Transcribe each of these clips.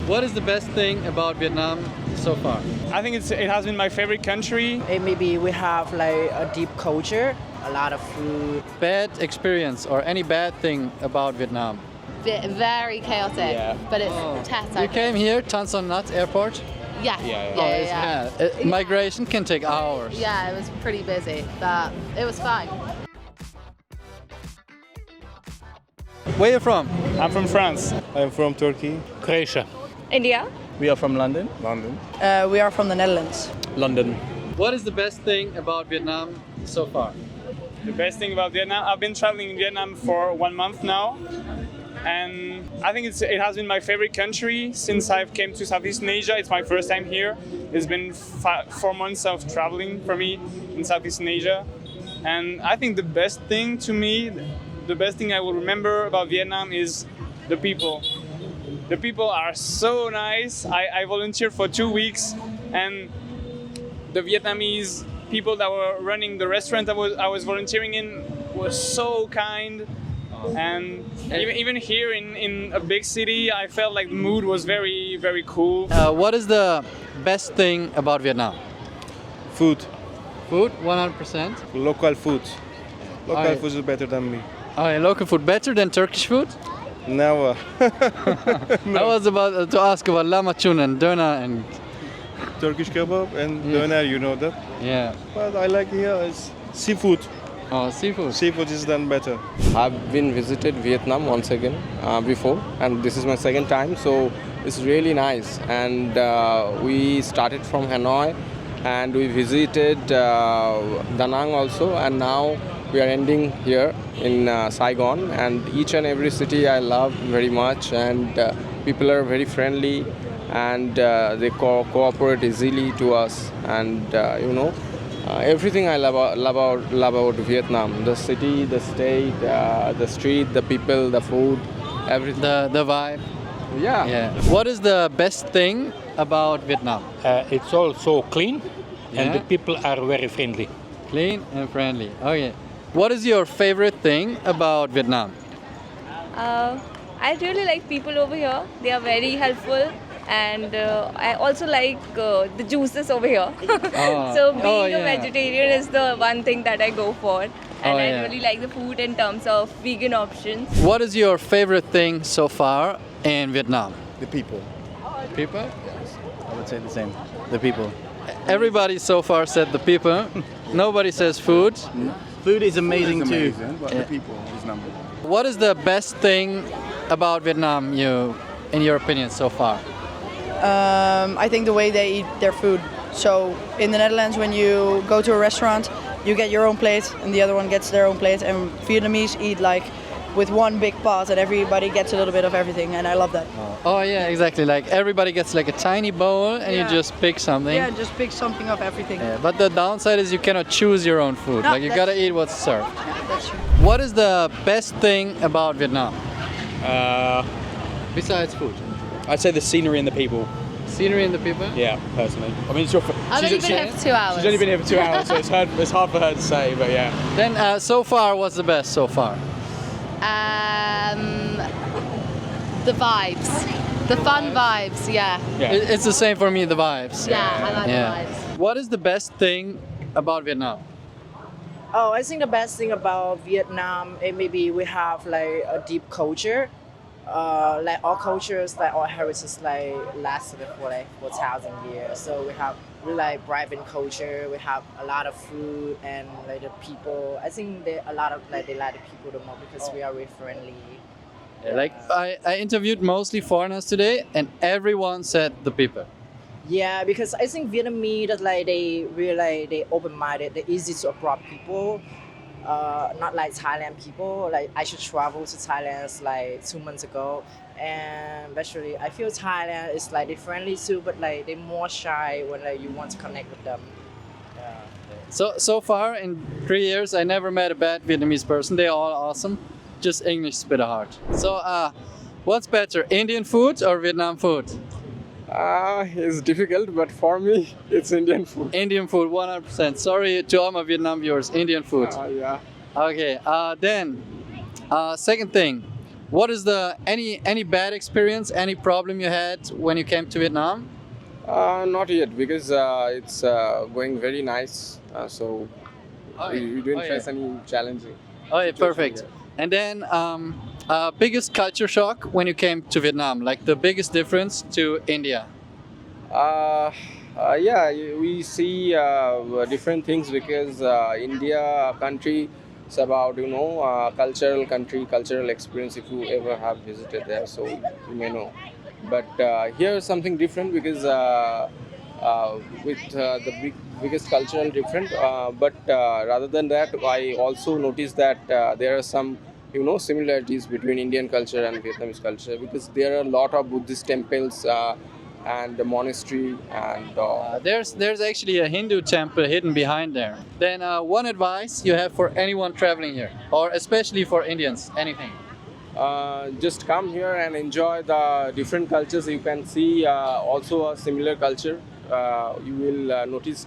What is the best thing about Vietnam so far? I think it has been my favorite country. Maybe we have like a deep culture, a lot of food. Bad experience or any bad thing about Vietnam? Very chaotic, but it's You came here, Tan Son Nhat Airport? Yeah. Migration can take hours. Yeah, it was pretty busy, but it was fine. Where are you from? I'm from France. I'm from Turkey. Croatia. India. We are from London. London. We are from the Netherlands. London. What is the best thing about Vietnam so far? The best thing about Vietnam, I've been traveling in Vietnam for 1 month now, and I think it has been my favorite country since I've came to Southeast Asia. It's my first time here. It's been 4 months of traveling for me in Southeast Asia, and I think the best thing to me, the best thing I will remember about Vietnam is the people. The people are so nice. I volunteered for 2 weeks, and the Vietnamese people that were running the restaurant I was volunteering in were so kind. And even here in a big city, I felt like the mood was very, very cool. What is the best thing about Vietnam? Food. Food, 100%. Local food. Local Aye. food is better than me. Local food better than Turkish food? Never. I was about to ask about lahmacun and döner and Turkish kebab and döner, you know that. yeah. But I like here is seafood. Oh, seafood. Seafood is done better. I've been visited Vietnam once again before, and this is my second time, so it's really nice. And we started from Hanoi, and we visited Da Nang also, and now we are ending here in Saigon. And each and every city I love very much, and people are very friendly, and they cooperate easily to us, and everything I love about Vietnam: the city, the state, the street, the people, the food, everything. The vibe. Yeah. What is the best thing about Vietnam? It's also clean and the Yeah. people are very friendly. Clean and friendly. Okay. What is your favorite thing about Vietnam? I really like people over here. They are very helpful. And I also like the juices over here. So being a vegetarian is the one thing that I go for. And I really like the food in terms of vegan options. What is your favorite thing so far in Vietnam? The people. People? I would say the same. The people. Everybody so far said the people. Nobody says food. Food is amazing too. But the people is number one. What is the best thing about Vietnam, in your opinion, so far? I think the way they eat their food. So in the Netherlands, when you go to a restaurant, you get your own plate and the other one gets their own plate. And Vietnamese eat like with one big pot and everybody gets a little bit of everything. And I love that. Oh yeah, exactly. Like everybody gets like a tiny bowl and you just pick something. Yeah, just pick something of everything. Yeah, but the downside is you cannot choose your own food. No, Like you gotta eat what's served. Yeah, that's true. What is the best thing about Vietnam? Besides food? I'd say the scenery and the people. Scenery and the people? Yeah, personally. I mean, it's your. I've only been here for 2 hours. She's only been here for 2 hours, so it's hard for her to say, but yeah. Then so far, what's the best so far? The vibes. The fun vibes, yeah. It's the same for me, the vibes. Yeah, I like the vibes. What is the best thing about Vietnam? Oh, I think the best thing about Vietnam, maybe we have like a deep culture. Like our cultures, like our heritage, like lasted for like 4,000 years. So we have really like vibrant culture. We have a lot of food and like the people. I think they like the people the most because we are really friendly. Like I interviewed mostly foreigners today, and everyone said the people. Yeah, because I think Vietnamese that like they really like they open-minded. They're easy to approach people. Not like Thailand people. Like I should travel to Thailand like 2 months ago, and actually I feel Thailand is like they friendly too, but like they more shy when like you want to connect with them. Yeah. So far in 3 years, I never met a bad Vietnamese person. They're all awesome. Just English is a bit hard. So what's better, Indian food or Vietnam food? It's difficult, but for me, it's Indian food. Indian food, 100%. Sorry to all my Vietnam viewers, Indian food. Yeah. Okay, then, second thing. What is the any bad experience, any problem you had when you came to Vietnam? Not yet because it's going very nice. So we didn't face any challenging. Oh, yeah, situation perfect. here. And then, biggest culture shock when you came to Vietnam, like the biggest difference to India. Yeah, we see different things because India country is about cultural country, cultural experience. If you ever have visited there, so you may know. But here is something different because with the biggest cultural different. But rather than that, I also noticed that there are some similarities between Indian culture and Vietnamese culture because there are a lot of Buddhist temples. And the monastery and There's actually a Hindu temple hidden behind there. Then, one advice you have for anyone traveling here, or especially for Indians, anything. just come here and enjoy the different cultures. You can see also a similar culture. You will notice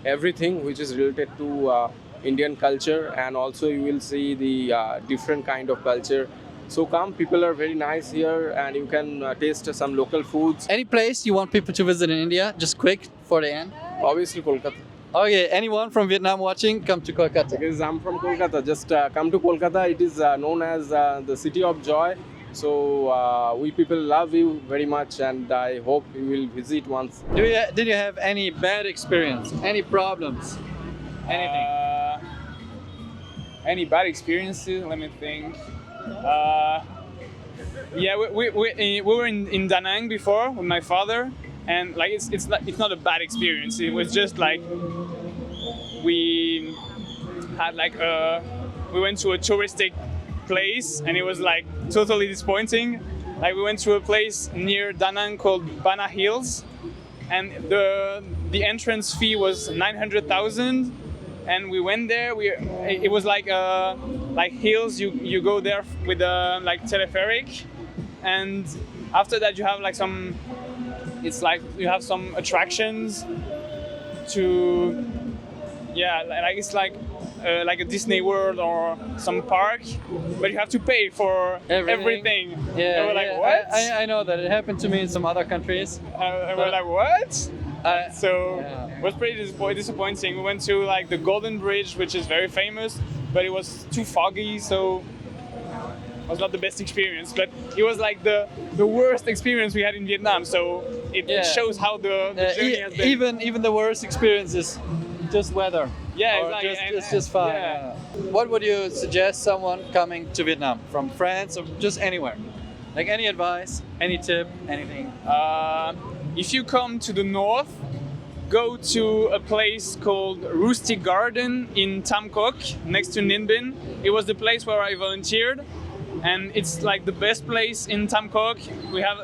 everything which is related to Indian culture, and also you will see the different kind of culture. So come, people are very nice here, and you can taste some local foods. Any place you want people to visit in India, just quick for the end. Obviously, Kolkata. Okay, anyone from Vietnam watching, come to Kolkata. Because I'm from Kolkata, just come to Kolkata. It is known as the city of joy. So we people love you very much, and I hope you will visit once. Did you have any bad experience? Any problems? Anything? Any bad experiences? Let me think. Yeah, we were in Da Nang before with my father, and like it's not a bad experience. It was just like we had we went to a touristic place, and it was like totally disappointing. Like we went to a place near Da Nang called Bana Hills, and the entrance fee was 900,000. And we went there. It was like hills. You go there with a telepheric, and after that you have it's like you have some attractions to, yeah, like it's like a Disney World or some park, but you have to pay for everything. Yeah, and we're like, what? I know that it happened to me in some other countries. And we're like, what? So yeah. it was pretty disappointing. We went to the Golden Bridge, which is very famous, but it was too foggy, so it was not the best experience. But it was like the worst experience we had in Vietnam. So it shows how the journey has been. Even the worst experience is just weather. Yeah, Or exactly. it's just fine. Yeah. What would you suggest someone coming to Vietnam from France or just anywhere? Like any advice, any tip, anything? If you come to the north, go to a place called Rustic Garden in Tam Quoc, next to Ninh Binh. It was the place where I volunteered, and it's like the best place in Tam Quoc. We have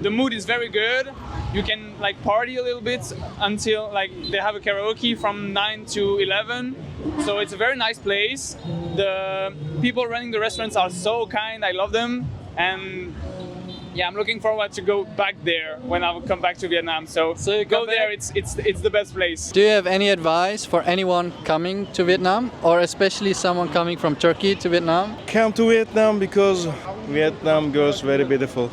the mood is very good. You can party a little bit until they have a karaoke from 9 to 11. So it's a very nice place. The people running the restaurants are so kind. I love them, and yeah, I'm looking forward to go back there when I come back to Vietnam. So you go come there. back? It's the best place. Do you have any advice for anyone coming to Vietnam, or especially someone coming from Turkey to Vietnam? Come to Vietnam because Vietnam girls very beautiful.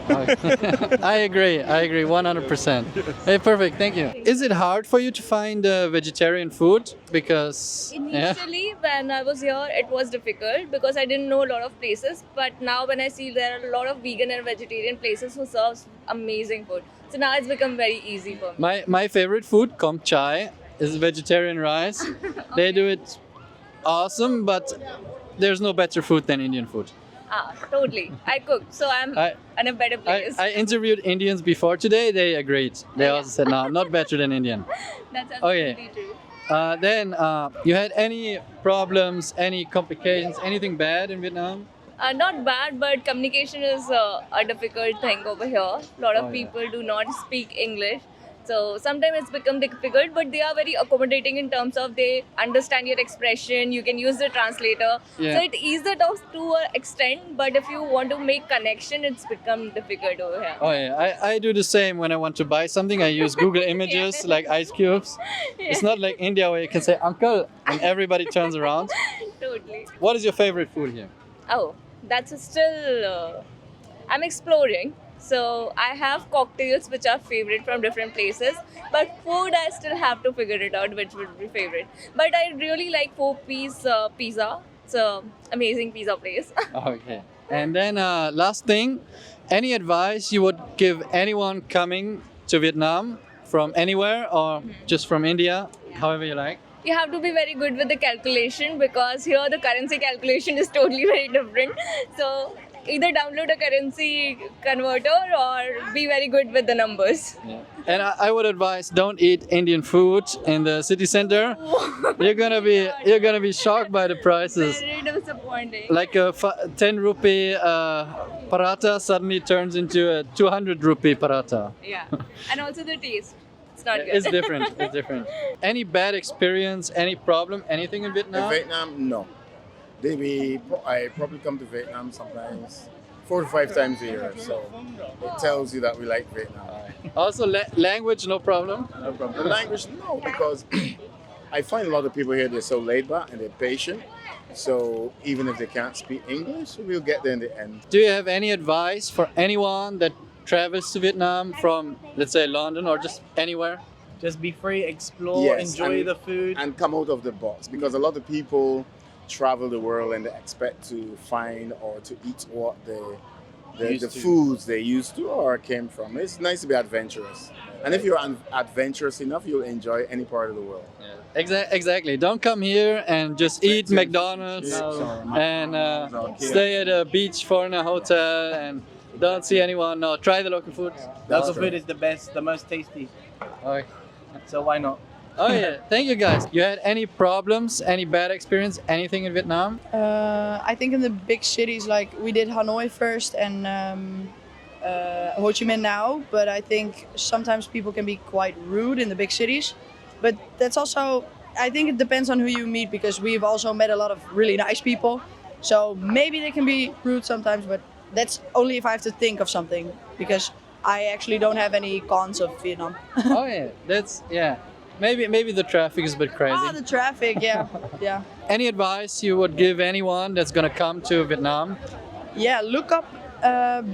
I agree 100%. Hey, perfect, thank you. Is it hard for you to find vegetarian food? Because Initially, when I was here, it was difficult because I didn't know a lot of places. But now, when I see there are a lot of vegan and vegetarian places who serve amazing food, so now it's become very easy for me. My favorite food, com chai, is vegetarian rice. They do it awesome, but there's no better food than Indian food. Totally. I cook, so I'm in a better place. I interviewed Indians before today. They agreed. They also said, no, not better than Indian. That's absolutely true. Then you had any problems, any complications, anything bad in Vietnam? Not bad, but communication is a difficult thing over here. A lot of people do not speak English. So sometimes it's become difficult, but they are very accommodating in terms of they understand your expression. You can use the translator. Yeah. So it eases it off to an extent, but if you want to make connection, it's become difficult over here. Oh yeah, I do the same when I want to buy something. I use Google Images like ice cubes. It's not like India where you can say uncle and everybody turns around. Totally. What is your favorite food here? Oh, that's still I'm exploring. So I have cocktails which are favorite from different places, but food I still have to figure it out which would be favorite. But I really like Four Piece Pizza. It's an amazing pizza place. Okay. And then last thing, any advice you would give anyone coming to Vietnam from anywhere or just from India, however you like? You have to be very good with the calculation because here the currency calculation is totally very different. So either download a currency converter or be very good with the numbers. Yeah. And I would advise don't eat Indian food in the city center. You're gonna be shocked by the prices. Very disappointing. Like a 10 rupee paratha suddenly turns into a 200 rupee paratha. Yeah, and also the taste. It's not good. It's different. It's different. Any bad experience? Any problem? Anything in Vietnam? Vietnam, no. I probably come to Vietnam sometimes 4 to 5 times a year, so it tells you that we like Vietnam. Also, language, no problem. No problem. The language, no, because I find a lot of people here, they're so laid back and they're patient. So even if they can't speak English, we'll get there in the end. Do you have any advice for anyone that travels to Vietnam from, let's say, London or just anywhere? Just be free, explore, Yes, enjoy and- the food. And come out of the box, because a lot of people travel the world and they expect to find or to eat what the foods they used to or came from. It's nice to be adventurous. And if you're adventurous enough, you'll enjoy any part of the world. Exactly. Don't come here and just eat McDonald's and stay at a beach foreigner hotel and don't see anyone. No, try the local food. Local food is the best, the most tasty. Okay. So why not? Oh yeah, thank you guys. You had any problems, any bad experience, anything in Vietnam? I think in the big cities, like we did Hanoi first and Ho Chi Minh now, but I think sometimes people can be quite rude in the big cities. But that's also, I think it depends on who you meet, because we've also met a lot of really nice people. So maybe they can be rude sometimes, but that's only if I have to think of something, because I actually don't have any cons of Vietnam. Oh yeah, maybe the traffic is a bit crazy. Oh, the traffic, yeah, yeah. Any advice you would give anyone that's gonna come to Vietnam? Yeah, look up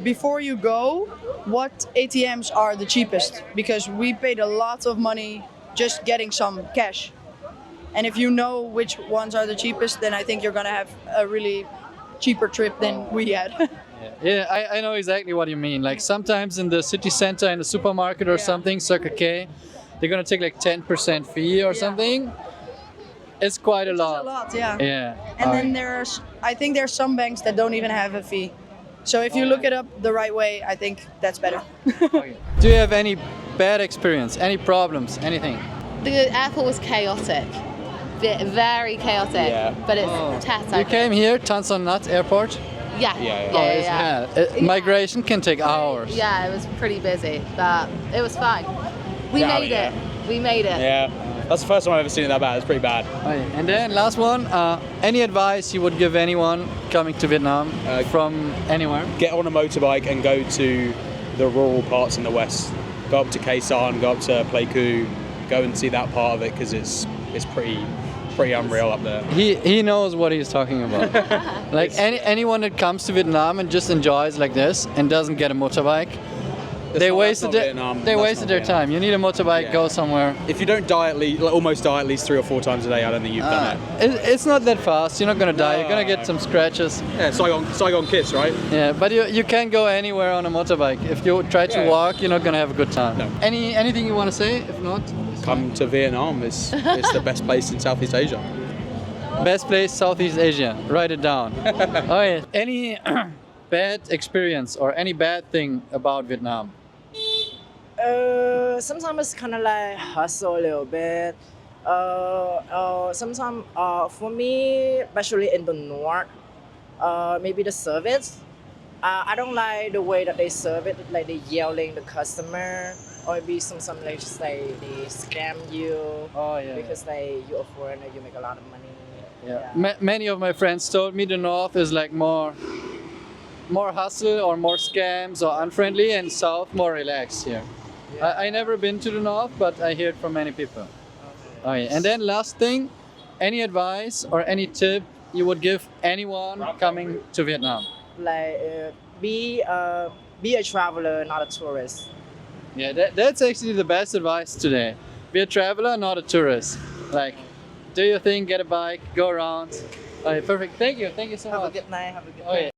before you go what ATMs are the cheapest, because we paid a lot of money just getting some cash. And if you know which ones are the cheapest, then I think you're gonna have a really cheaper trip than we had. Yeah, I know exactly what you mean. Like sometimes in the city center, in the supermarket or something, Circle K, they're gonna take like 10% fee or something. It's quite a lot. It's a lot, yeah. Yeah. And then I think there's some banks that don't even have a fee. So if you look it up the right way, I think that's better. Do you have any bad experience? Any problems? Anything? The airport was chaotic. Very chaotic. Yeah. But it's test. You came here, Tan Son Nhat Airport? Yeah. Yeah. Migration can take hours. Yeah, it was pretty busy, but it was fine. We made it. We made it. Yeah, that's the first time I've ever seen it that bad. It's pretty bad. And then last one, any advice you would give anyone coming to Vietnam from anywhere? Get on a motorbike and go to the rural parts in the west. Go up to Khe Sanh, go up to Pleiku, go and see that part of it, because it's pretty unreal up there. He knows what he's talking about. Like anyone that comes to Vietnam and just enjoys like this and doesn't get a motorbike, they wasted their time. You need a motorbike, go somewhere. If you don't die almost die at least 3 or 4 times a day, I don't think you've done it. It's not that fast. You're not gonna die. You're gonna get some scratches. Yeah, Saigon kiss, right? Yeah, but you can go anywhere on a motorbike. If you try to walk, you're not gonna have a good time. No. Anything you want to say? If not, come to Vietnam. It's the best place in Southeast Asia. Best place, Southeast Asia. Write it down. Oh yeah. Any bad experience or any bad thing about Vietnam? Sometimes it's kind of like hustle a little bit. Sometimes for me, especially in the north, maybe the service. I don't like the way that they serve it, like they yelling the customer, or maybe sometimes like just like they scam you. Oh yeah. Because like you're a foreigner, you make a lot of money. Yeah. Many of my friends told me the north is like more hustle or more scams or unfriendly, and south more relaxed here. I never been to the north, but I hear it from many people. Oh yeah. And then last thing, any advice or any tip you would give anyone coming to Vietnam? like be a traveler, not a tourist. Yeah, that's actually the best advice today. Be a traveler, not a tourist. Like, do your thing, get a bike, go around. Perfect. Thank you so much. Have a good night. Have a good Oh, yeah.